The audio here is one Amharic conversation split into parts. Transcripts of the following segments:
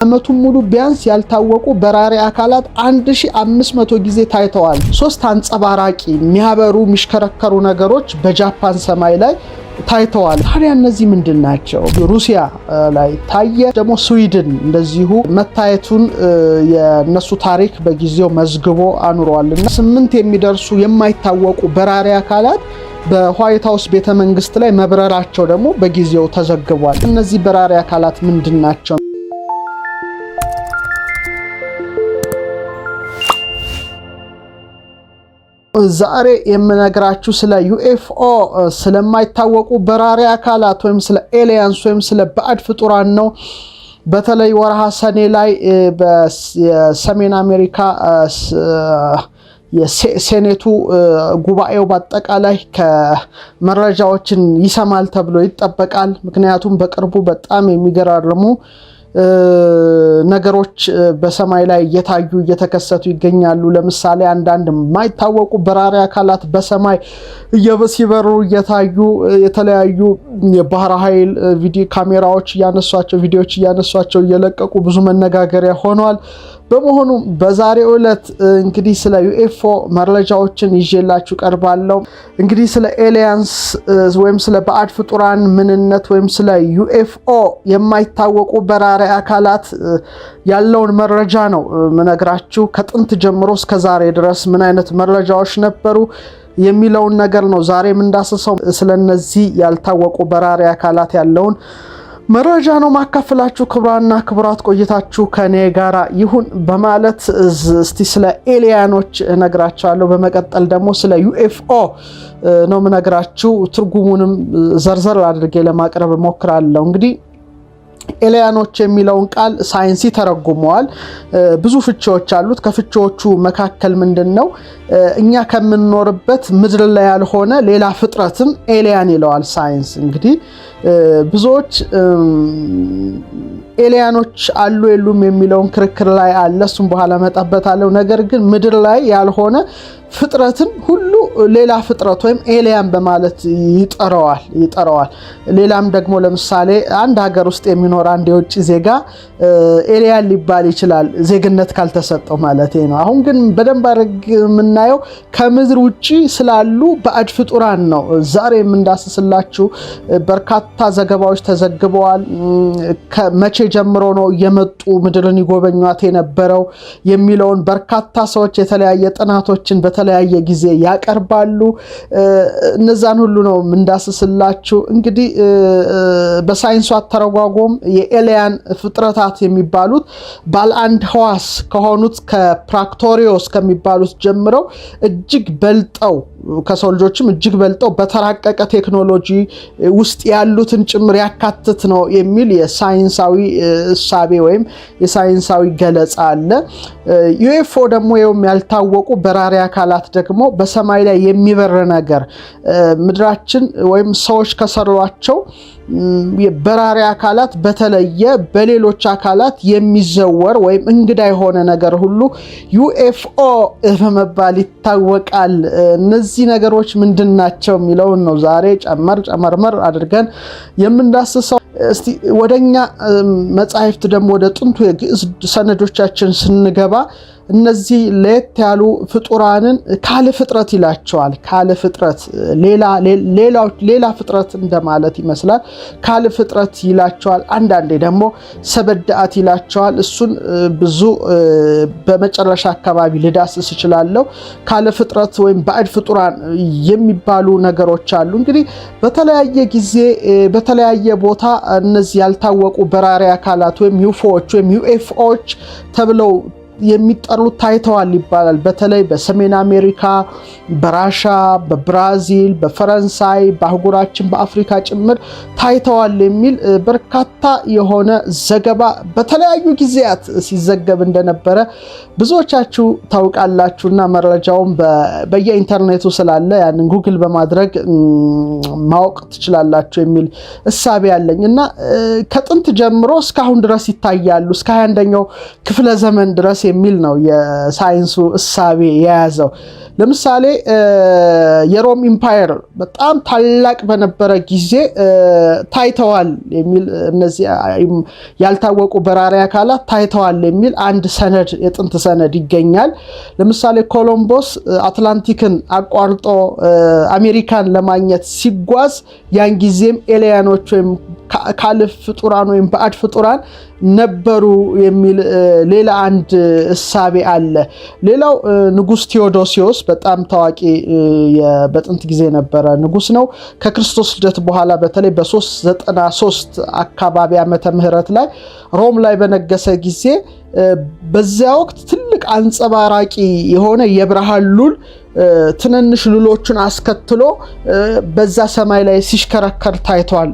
አመቱን ሙሉ ቢያንስ ያልታወቁ በራሪ አካላት 1500 ጊዜ ታይተዋል። 3 አንጸባራቂ የሚያበሩ የሚሽከረከሩ ነገሮች በጃፓን ሰማይ ላይ ታይተዋል። ታዲያ እነዚህ ምንድናቸው? ሩሲያ ላይ ታየ። ደግሞ ስዊድን እንደዚሁ መታየቱን የነሱ ታሪክ በጊዜው መዝግቦ አኑሯልና 8 የሚደርሱ የማይታወቁ በራሪ አካላት በዋይት ሃውስ ቤተመንግስት ላይ መብረራቸው ደግሞ በጊዜው ተዘግቧል። እነዚህ በራሪ አካላት ምንድናቸው? ዛሬ የምነግራችሁ ስለ ዩኤፍኦ ስለማይታወቁ በራሪ አካላት ወይም ስለ ኤሊያንስ ወይም ስለ ባዕድ ፍጡራን ነው። በተለይ ወርሃ ሰኔ ላይ በሰሜን አሜሪካ የሴኔቱ ጉባኤው በአጠቃላይ ከመረጃዎችን ይሰማል ተብሎ ይጠበቃል። ምክንያቱም በቅርቡ በጣም የሚገራርሙ ነገሮች በሰማይ ላይ እየተከሰቱ ይገኛሉ። ለምሳሌ አንዳንድ የማይታወቁ በራሪ አካላት በሰማይ ሲበሩ እየታዩ የተለያዩ የባህር ኃይል ካሜራዎች ቪዲዮዎች እያነሷቸው እየለቀቁ ብዙ መነጋገሪያ ሆነዋል። በመሆኑ በዛሬው ዕለት እንግዲህ ስለ ዩኤፍኦ መረጃዎችን ይዤላችሁ ቀርባለሁ። እንግዲህ ስለ ኤሊያንስ ወይም ስለ ባዕድ ፍጡራን ምንነት ወይም ስለ ዩኤፍኦ የማይታወቁ በራሪ አካላት ያለውን መረጃ ነው ምነግራችሁ። ከጥንት ጀምሮ እስከ ዛሬ ድረስ ምን አይነት መረጃዎች ነበሩ የሚለውን ነገር ነው ዛሬ እንዳስሰው። ስለነዚህ ያልታወቁ በራሪ አካላት ያለውን መረጃ ነው ማካፈላችሁ። ክቡራንና ክቡራት ቆይታችሁ ከኔ ጋራ ይሁን በማለት እስቲ ስለ ኤሊያኖች እነግራችኋለሁ። በመቀጠል ደግሞ ስለ ዩኤፍኦ ነው ምነግራችሁ። ትርጉሙንም ዘርዘር አድርጌ ለማቅረብ እሞክራለሁ። እንግዲህ ኤሊያኖች የሚለውን ቃል ሳይንስ ተረጉመዋል። ብዙ ፍቺዎች አሉት። ከፍቺዎቹ መካከል ምንድነው? እኛ ከምንኖርበት ምድር ላይ ያልሆነ ሌላ ፍጥረትን ኤሊያን ይለዋል ሳይንስ። እንግዲህ ብዙዎች ኤሊያኖች አሉ የሉም የሚለውን ክርክር ላይ አለ። እሱም በኋላ መጣበታለሁ። ነገር ግን ምድር ላይ ያልሆነ ፍጥረትን ሁሉ ሌላ ፍጥረት ወይም ኤሊያን በማለት ይጠራዋል። ሌላም ደግሞ ለምሳሌ አንድ ሀገር ውስጥ የሚኖር አንድ የውጭ ዜጋ ኤሊያን ሊባል ይችላል፣ ዜግነት ካልተሰጠው ማለት ነው። አሁን ግን በደንብ አድርግ የምናየው ከምድር ውጪ ስላሉ ባዕድ ፍጡራን ነው። ዛሬ የምንዳስስላችሁ በርካታ ዘገባዎች ተዘግበዋል። ከመቼ ጀምሮ ነው እየመጡ ምድርን ይጎበኟት የነበረው የሚለውን በርካታ ሰዎች የተለያየ ጥናቶችን በተለያየ ጊዜ ያቀርባሉ። እነዛን ሁሉ ነው የምንዳስስላችሁ። እንግዲህ በሳይንሱ አተረጓጎም የኤሊያን ፍጥረታት የሚባሉት ባለ አንድ ህዋስ ከሆኑት ከፕራክቶሪዮስ ከሚባሉት ጀምረው እጅግ በልጠው ከሰው ልጆችም እጅግ በልጠው በተራቀቀ ቴክኖሎጂ ውስጥ ያሉትን ጭምር ያካትት ነው የሚል የሳይንሳዊ እሳቤ ወይም የሳይንሳዊ ገለጻ አለ። ዩኤፍኦ ደግሞ ያልታወቁ በራሪ አካላት ደግሞ በሰማይ ላይ የሚበር ነገር ምድራችን ወይም ሰዎች ከሰሯቸው የበራሪ አካላት በተለየ በሌሎች አካላት የሚዘወር ወይም እንግዳ የሆነ ነገር ሁሉ ዩኤፍኦ በመባል ይታወቃል። እነዚህ ነገሮች ምንድናቸው የሚለውን ነው ዛሬ ጨመርመር አድርገን የምንዳስሰው። እስቲ ወደኛ መጻሕፍት ደግሞ ወደ ጥንቱ የግዕዝ ሰነዶቻችን ስንገባ እነዚህ ለየት ያሉ ፍጡራንን ካለ ፍጥረት ይላቸዋል። ካለ ፍጥረት ሌላ ፍጥረት እንደማለት ይመስላል። ካለ ፍጥረት ይላቸዋል። አንዳንዴ ደግሞ ሰበዳአት ይላቸዋል። እሱን ብዙ በመጨረሻ አካባቢ ልዳስስ እችላለሁ። ካለ ፍጥረት ወይም ባዕድ ፍጡራን የሚባሉ ነገሮች አሉ። እንግዲህ በተለያየ ጊዜ በተለያየ ቦታ እነዚህ ያልታወቁ በራሪ አካላት ወይም ዩፎዎች ወይም ዩኤፍኦዎች ተብለው የሚጠሩት ታይተዋል ይባላል። በተለይ በሰሜን አሜሪካ፣ በራሻ፣ በብራዚል፣ በፈረንሳይ፣ በአህጉራችን በአፍሪካ ጭምር ታይተዋል የሚል በርካታ የሆነ ዘገባ በተለያዩ ጊዜያት ሲዘገብ እንደነበረ ብዙዎቻችሁ ታውቃላችሁና መረጃውን በየኢንተርኔቱ ስላለ ያንን ጉግል በማድረግ ማወቅ ትችላላችሁ የሚል እሳቤ ያለኝ እና ከጥንት ጀምሮ እስካሁን ድረስ ይታያሉ። እስከ 21ኛው ክፍለ ዘመን ድረስ የሚል ነው የሳይንሱ እሳቤ የያዘው። ለምሳሌ የሮም ኢምፓየር በጣም ታላቅ በነበረ ጊዜ ታይተዋል የሚል እነዚህ ያልታወቁ በራሪ አካላት ታይተዋል የሚል አንድ ሰነድ የጥንት ሰነድ ይገኛል። ለምሳሌ ኮሎምቦስ አትላንቲክን አቋርጦ አሜሪካን ለማግኘት ሲጓዝ ያን ጊዜም ኤሊያኖች ወይም ካልፍ ፍጡራን ወይም ባዕድ ፍጡራን ነበሩ የሚል ሌላ አንድ እሳቤ አለ። ሌላው ንጉስ ቴዎዶሲዮስ በጣም ታዋቂ በጥንት ጊዜ የነበረ ንጉስ ነው። ከክርስቶስ ልደት በኋላ በተለይ በ393 አካባቢ ዓመተ ምህረት ላይ ሮም ላይ በነገሰ ጊዜ በዚያ ወቅት ትልቅ አንጸባራቂ የሆነ የብርሃን ሉል ትንንሽ ሉሎችን አስከትሎ በዛ ሰማይ ላይ ሲሽከረከር ታይቷል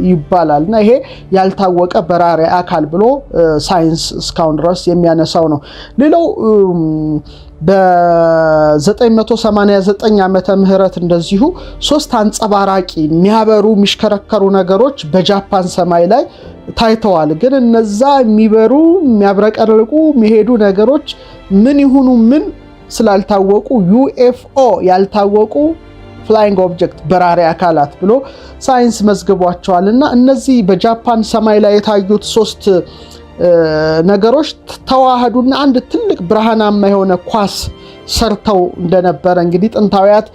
ይባላል እና ይሄ ያልታወቀ በራሪ አካል ብሎ ሳይንስ እስካሁን ድረስ የሚያነሳው ነው። ሌላው በ989 ዓመተ ምህረት እንደዚሁ 3 አንጸባራቂ የሚያበሩ የሚሽከረከሩ ነገሮች በጃፓን ሰማይ ላይ ታይተዋል። ግን እነዛ የሚበሩ የሚያብረቀርቁ የሚሄዱ ነገሮች ምን ይሁኑ ምን ስላልታወቁ ዩኤፍኦ ያልታወቁ ፍላይንግ ኦብጀክት በራሪ አካላት ብሎ ሳይንስ መዝግቧቸዋል። እና እነዚህ በጃፓን ሰማይ ላይ የታዩት 3 ነገሮች ተዋህዱና አንድ ትልቅ ብርሃናማ የሆነ ኳስ ሰርተው እንደነበረ እንግዲህ ጥንታዊያት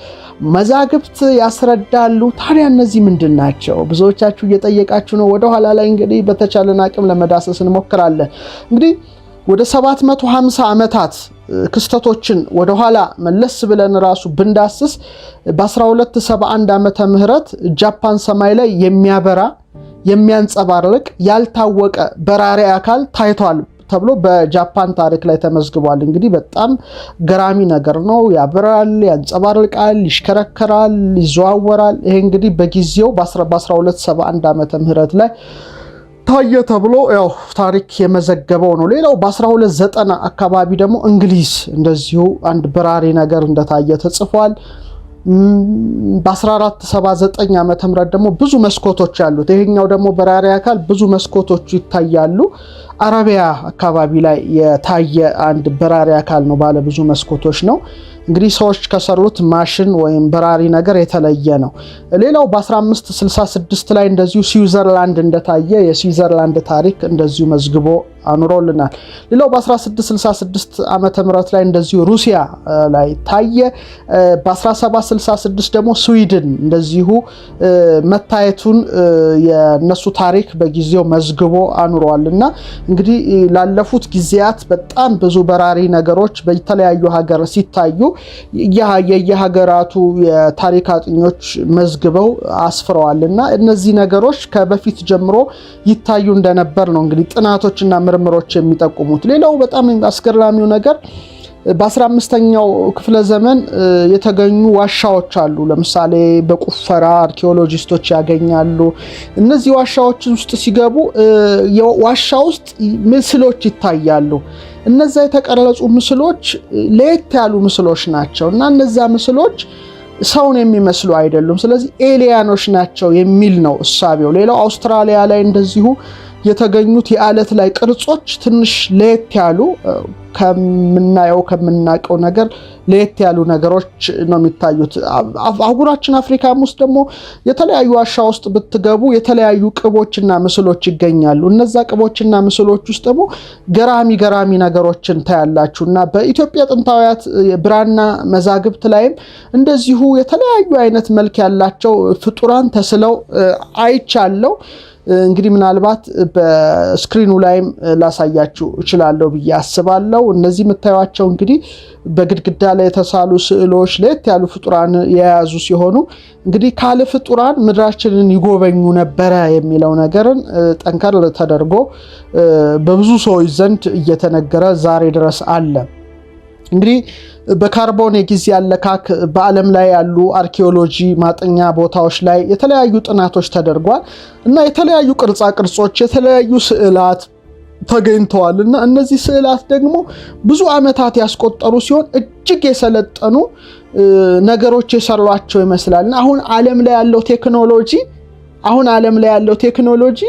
መዛግብት ያስረዳሉ። ታዲያ እነዚህ ምንድን ናቸው? ብዙዎቻችሁ እየጠየቃችሁ ነው። ወደ ኋላ ላይ እንግዲህ በተቻለን አቅም ለመዳሰስ እንሞክራለን። እንግዲህ ወደ 750 ዓመታት ክስተቶችን ወደ ኋላ መለስ ብለን ራሱ ብንዳስስ በ1271 ዓመተ ምህረት ጃፓን ሰማይ ላይ የሚያበራ የሚያንጸባርቅ ያልታወቀ በራሪ አካል ታይቷል ተብሎ በጃፓን ታሪክ ላይ ተመዝግቧል። እንግዲህ በጣም ገራሚ ነገር ነው። ያበራል፣ ያንጸባርቃል፣ ይሽከረከራል፣ ይዘዋወራል። ይሄ እንግዲህ በጊዜው በ1271 ዓመተ ምህረት ላይ ታየ ተብሎ ያው ታሪክ የመዘገበው ነው። ሌላው በ1290 አካባቢ ደግሞ እንግሊዝ እንደዚሁ አንድ በራሪ ነገር እንደታየ ተጽፏል። በ1479 ዓመተ ምህረት ደግሞ ብዙ መስኮቶች ያሉት ይሄኛው ደግሞ በራሪ አካል ብዙ መስኮቶች ይታያሉ። አረቢያ አካባቢ ላይ የታየ አንድ በራሪ አካል ነው፣ ባለ ብዙ መስኮቶች ነው። እንግዲህ ሰዎች ከሰሩት ማሽን ወይም በራሪ ነገር የተለየ ነው። ሌላው በ1566 ላይ እንደዚሁ ስዊዘርላንድ እንደታየ የስዊዘርላንድ ታሪክ እንደዚሁ መዝግቦ አኑሮልናል። ሌላው በ1666 ዓመተ ምህረት ላይ እንደዚሁ ሩሲያ ላይ ታየ። በ1766 ደግሞ ስዊድን እንደዚሁ መታየቱን የነሱ ታሪክ በጊዜው መዝግቦ አኑሯልና እንግዲህ ላለፉት ጊዜያት በጣም ብዙ በራሪ ነገሮች በተለያዩ ሀገር ሲታዩ የየሀገራቱ የታሪክ አጥኞች መዝግበው አስፍረዋልና እነዚህ ነገሮች ከበፊት ጀምሮ ይታዩ እንደነበር ነው እንግዲህ ጥናቶችና ምርምሮች የሚጠቁሙት። ሌላው በጣም አስገራሚው ነገር በ15ኛው ክፍለ ዘመን የተገኙ ዋሻዎች አሉ። ለምሳሌ በቁፈራ አርኪኦሎጂስቶች ያገኛሉ። እነዚህ ዋሻዎች ውስጥ ሲገቡ የዋሻ ውስጥ ምስሎች ይታያሉ። እነዛ የተቀረጹ ምስሎች ለየት ያሉ ምስሎች ናቸው እና እነዛ ምስሎች ሰውን የሚመስሉ አይደሉም። ስለዚህ ኤሊያኖች ናቸው የሚል ነው እሳቤው። ሌላው አውስትራሊያ ላይ እንደዚሁ የተገኙት የአለት ላይ ቅርጾች ትንሽ ለየት ያሉ ከምናውቀው ነገር ለየት ያሉ ነገሮች ነው የሚታዩት። አህጉራችን አፍሪካም ውስጥ ደግሞ የተለያዩ ዋሻ ውስጥ ብትገቡ የተለያዩ ቅቦችና ምስሎች ይገኛሉ። እነዛ ቅቦችና ምስሎች ውስጥ ደግሞ ገራሚ ነገሮችን ታያላችሁና በኢትዮጵያ ጥንታዊያት ብራና መዛግብት ላይም እንደዚሁ የተለያዩ አይነት መልክ ያላቸው ፍጡራን ተስለው አይቻለው። እንግዲህ ምናልባት በስክሪኑ ላይም ላሳያችሁ እችላለሁ ብዬ አስባለሁ። እነዚህ የምታዩቸው እንግዲህ በግድግዳ ላይ የተሳሉ ስዕሎች ለየት ያሉ ፍጡራን የያዙ ሲሆኑ እንግዲህ ካለ ፍጡራን ምድራችንን ይጎበኙ ነበረ የሚለው ነገርን ጠንከር ተደርጎ በብዙ ሰዎች ዘንድ እየተነገረ ዛሬ ድረስ አለ። እንግዲህ በካርቦን የጊዜ አለካክ በዓለም ላይ ያሉ አርኪኦሎጂ ማጥኛ ቦታዎች ላይ የተለያዩ ጥናቶች ተደርጓል እና የተለያዩ ቅርጻ ቅርጾች የተለያዩ ስዕላት ተገኝተዋል እና እነዚህ ስዕላት ደግሞ ብዙ ዓመታት ያስቆጠሩ ሲሆን እጅግ የሰለጠኑ ነገሮች የሰሯቸው ይመስላል። አሁን ዓለም ላይ ያለው ቴክኖሎጂ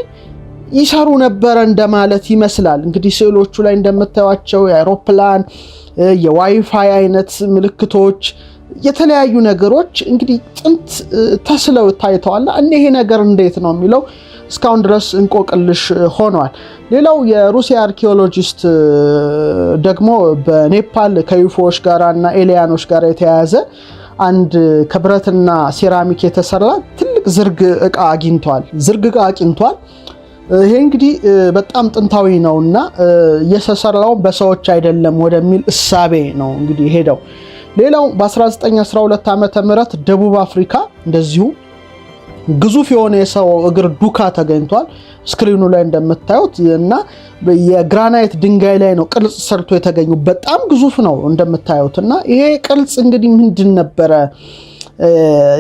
ይሰሩ ነበር እንደማለት ይመስላል። እንግዲህ ስዕሎቹ ላይ እንደምታዩቸው የአውሮፕላን የዋይፋይ አይነት ምልክቶች የተለያዩ ነገሮች እንግዲህ ጥንት ተስለው ታይተዋል። ይሄ ነገር እንዴት ነው የሚለው እስካሁን ድረስ እንቆቅልሽ ሆኗል። ሌላው የሩሲያ አርኪኦሎጂስት ደግሞ በኔፓል ከዩፎዎች ጋርና ኤሊያኖች ጋር የተያያዘ አንድ ከብረትና ሴራሚክ የተሰራ ትልቅ ዝርግ ዕቃ አግኝቷል። ይሄ እንግዲህ በጣም ጥንታዊ ነውና የተሰራው በሰዎች አይደለም ወደሚል እሳቤ ነው እንግዲህ ሄደው። ሌላው በ1912 ዓመተ ምህረት ደቡብ አፍሪካ እንደዚሁ ግዙፍ የሆነ የሰው እግር ዱካ ተገኝቷል። ስክሪኑ ላይ እንደምታዩት እና የግራናይት ድንጋይ ላይ ነው ቅርጽ ሰርቶ የተገኙ። በጣም ግዙፍ ነው እንደምታዩት እና ይሄ ቅርጽ እንግዲህ ምንድን ነበረ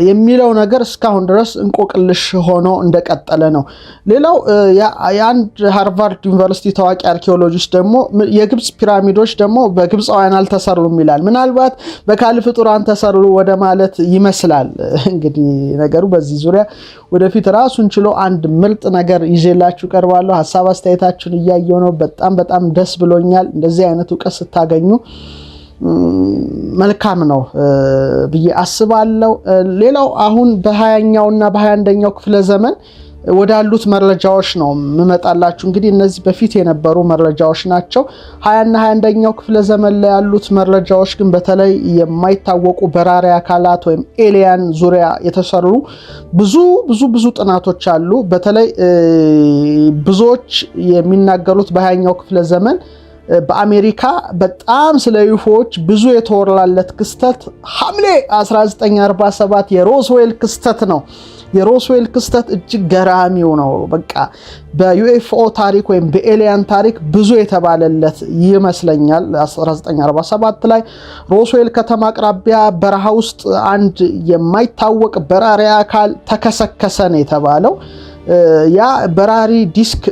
የሚለው ነገር እስካሁን ድረስ እንቆቅልሽ ሆኖ እንደቀጠለ ነው። ሌላው የአንድ ሃርቫርድ ዩኒቨርሲቲ ታዋቂ አርኪኦሎጂስት ደግሞ የግብፅ ፒራሚዶች ደግሞ በግብፃውያን አልተሰሩም ይላል። ምናልባት በካል ፍጡራን ተሰሩ ወደ ማለት ይመስላል። እንግዲህ ነገሩ በዚህ ዙሪያ ወደፊት ራሱን ችሎ አንድ ምርጥ ነገር ይዤላችሁ ቀርባለሁ። ሀሳብ አስተያየታችሁን እያየሁ ነው። በጣም ደስ ብሎኛል። እንደዚህ አይነት እውቀት ስታገኙ መልካም ነው ብዬ አስባለሁ። ሌላው አሁን በ20ኛውና በ21ኛው ክፍለ ዘመን ወዳሉት መረጃዎች ነው መመጣላችሁ። እንግዲህ እነዚህ በፊት የነበሩ መረጃዎች ናቸው። 20ና 21ኛው ክፍለ ዘመን ላይ ያሉት መረጃዎች ግን በተለይ የማይታወቁ በራሪ አካላት ወይም ኤሊያን ዙሪያ የተሰሩ ብዙ ጥናቶች አሉ። በተለይ ብዙዎች የሚናገሩት በ20ኛው ክፍለ ዘመን በአሜሪካ በጣም ስለ ዩፎዎች ብዙ የተወራለት ክስተት ሐምሌ 1947 የሮስዌል ክስተት ነው። የሮስዌል ክስተት እጅግ ገራሚው ነው። በቃ በዩኤፍኦ ታሪክ ወይም በኤሊያን ታሪክ ብዙ የተባለለት ይመስለኛል። 1947 ላይ ሮስዌል ከተማ አቅራቢያ በረሃ ውስጥ አንድ የማይታወቅ በራሪ አካል ተከሰከሰ ነው የተባለው። ያ በራሪ ዲስክ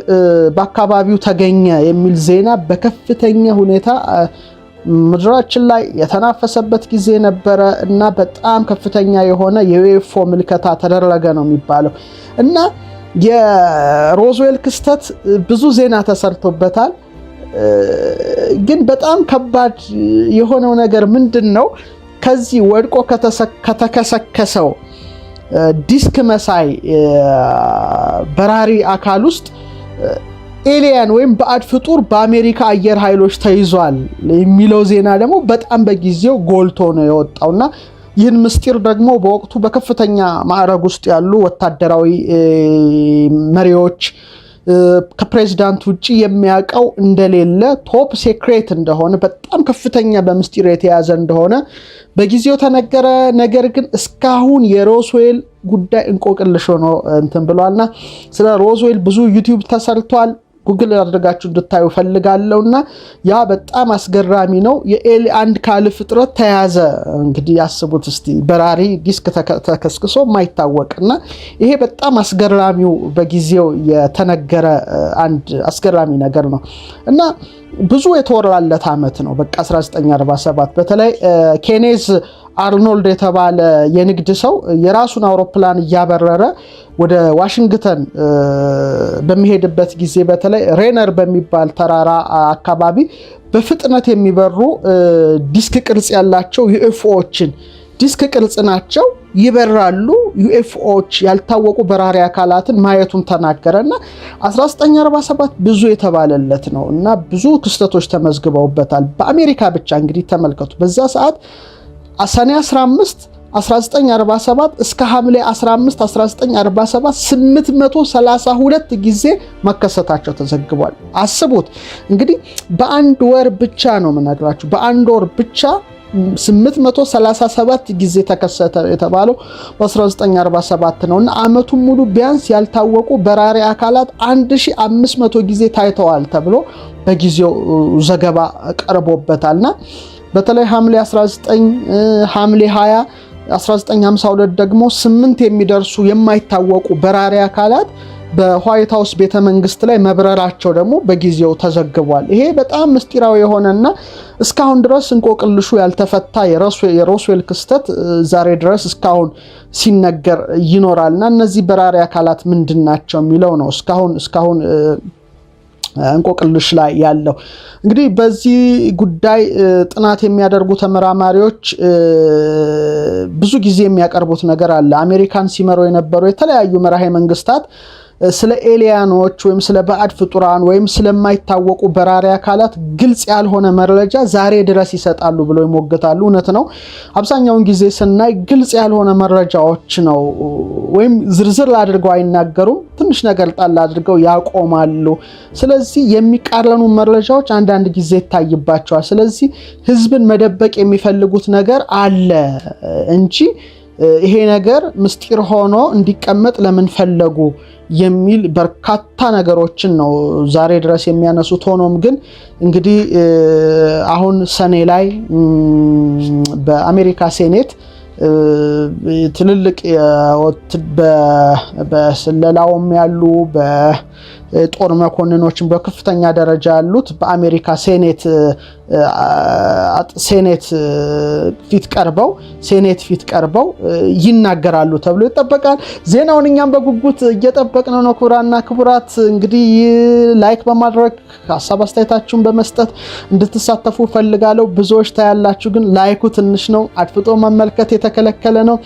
በአካባቢው ተገኘ የሚል ዜና በከፍተኛ ሁኔታ ምድራችን ላይ የተናፈሰበት ጊዜ ነበረ እና በጣም ከፍተኛ የሆነ የዩኤፍኦ ምልከታ ተደረገ ነው የሚባለው እና የሮዝዌል ክስተት ብዙ ዜና ተሰርቶበታል። ግን በጣም ከባድ የሆነው ነገር ምንድን ነው? ከዚህ ወድቆ ከተከሰከሰው ዲስክ መሳይ በራሪ አካል ውስጥ ኤሊያን ወይም ባዕድ ፍጡር በአሜሪካ አየር ኃይሎች ተይዟል የሚለው ዜና ደግሞ በጣም በጊዜው ጎልቶ ነው የወጣውና ይህን ምስጢር ደግሞ በወቅቱ በከፍተኛ ማዕረግ ውስጥ ያሉ ወታደራዊ መሪዎች ከፕሬዝዳንት ውጪ የሚያውቀው እንደሌለ ቶፕ ሴክሬት እንደሆነ በጣም ከፍተኛ በምስጢር የተያዘ እንደሆነ በጊዜው ተነገረ። ነገር ግን እስካሁን የሮስዌል ጉዳይ እንቆቅልሽ ሆኖ እንትን ብሏልና ስለ ሮስዌል ብዙ ዩቲዩብ ተሰርቷል። ጉግል አድርጋችሁ እንድታዩ ፈልጋለሁና ያ በጣም አስገራሚ ነው። አንድ ካል ፍጥረት ተያዘ። እንግዲህ ያስቡት እስቲ በራሪ ዲስክ ተከስክሶ የማይታወቅና ይሄ በጣም አስገራሚው በጊዜው የተነገረ አንድ አስገራሚ ነገር ነው እና ብዙ የተወራለት ዓመት ነው። በቃ 1947 በተለይ ኬኔዝ አርኖልድ የተባለ የንግድ ሰው የራሱን አውሮፕላን እያበረረ ወደ ዋሽንግተን በሚሄድበት ጊዜ በተለይ ሬነር በሚባል ተራራ አካባቢ በፍጥነት የሚበሩ ዲስክ ቅርጽ ያላቸው ዩኤፍኦዎችን ዲስክ ቅርጽ ናቸው ይበራሉ። ዩኤፍኦዎች ያልታወቁ በራሪ አካላትን ማየቱን ተናገረና 1947 ብዙ የተባለለት ነው እና ብዙ ክስተቶች ተመዝግበውበታል። በአሜሪካ ብቻ እንግዲህ ተመልከቱ። በዛ ሰዓት ሰኔ 15 1947 እስከ ሐምሌ 15 1947 832 ጊዜ መከሰታቸው ተዘግቧል። አስቡት እንግዲህ በአንድ ወር ብቻ ነው የምነግራችሁ። በአንድ ወር ብቻ 837 ጊዜ ተከሰተ የተባለው በ1947 ነውና ዓመቱን ሙሉ ቢያንስ ያልታወቁ በራሪ አካላት 1500 ጊዜ ታይተዋል ተብሎ በጊዜው ዘገባ ቀርቦበታልና በተለይ ሐምሌ 19 ሐምሌ 20 1952 ደግሞ 8 የሚደርሱ የማይታወቁ በራሪ አካላት በዋይት ሃውስ ቤተመንግስት ላይ መብረራቸው ደግሞ በጊዜው ተዘግቧል። ይሄ በጣም ምስጢራዊ የሆነና እስካሁን ድረስ እንቆቅልሹ ያልተፈታ የሮስዌል ክስተት ዛሬ ድረስ እስካሁን ሲነገር ይኖራልና እነዚህ በራሪ አካላት ምንድናቸው የሚለው ነው እስካሁን እንቆቅልሽ ላይ ያለው። እንግዲህ በዚህ ጉዳይ ጥናት የሚያደርጉ ተመራማሪዎች ብዙ ጊዜ የሚያቀርቡት ነገር አለ። አሜሪካን ሲመሩ የነበሩ የተለያዩ መራሄ መንግስታት ስለ ኤሊያኖች ወይም ስለ ባዕድ ፍጡራን ወይም ስለማይታወቁ በራሪ አካላት ግልጽ ያልሆነ መረጃ ዛሬ ድረስ ይሰጣሉ ብለው ይሞግታሉ። እውነት ነው። አብዛኛውን ጊዜ ስናይ ግልጽ ያልሆነ መረጃዎች ነው፣ ወይም ዝርዝር አድርገው አይናገሩም፣ ትንሽ ነገር ጣል አድርገው ያቆማሉ። ስለዚህ የሚቃረኑ መረጃዎች አንዳንድ ጊዜ ይታይባቸዋል። ስለዚህ ህዝብን መደበቅ የሚፈልጉት ነገር አለ እንጂ ይሄ ነገር ምስጢር ሆኖ እንዲቀመጥ ለምን ፈለጉ የሚል በርካታ ነገሮችን ነው ዛሬ ድረስ የሚያነሱት። ሆኖም ግን እንግዲህ አሁን ሰኔ ላይ በአሜሪካ ሴኔት ትልልቅ በስለላውም ያሉ በጦር መኮንኖችን በከፍተኛ ደረጃ ያሉት በአሜሪካ ሴኔት ፊት ቀርበው ይናገራሉ ተብሎ ይጠበቃል። ዜናውን እኛም በጉጉት እየጠበቅነው ነው። ክቡራና ክቡራት እንግዲህ ላይክ በማድረግ ሀሳብ አስተያየታችሁን በመስጠት እንድትሳተፉ ፈልጋለሁ። ብዙዎች ታያላችሁ፣ ግን ላይኩ ትንሽ ነው። አድፍጦ መመልከት የተከለከለ ነው።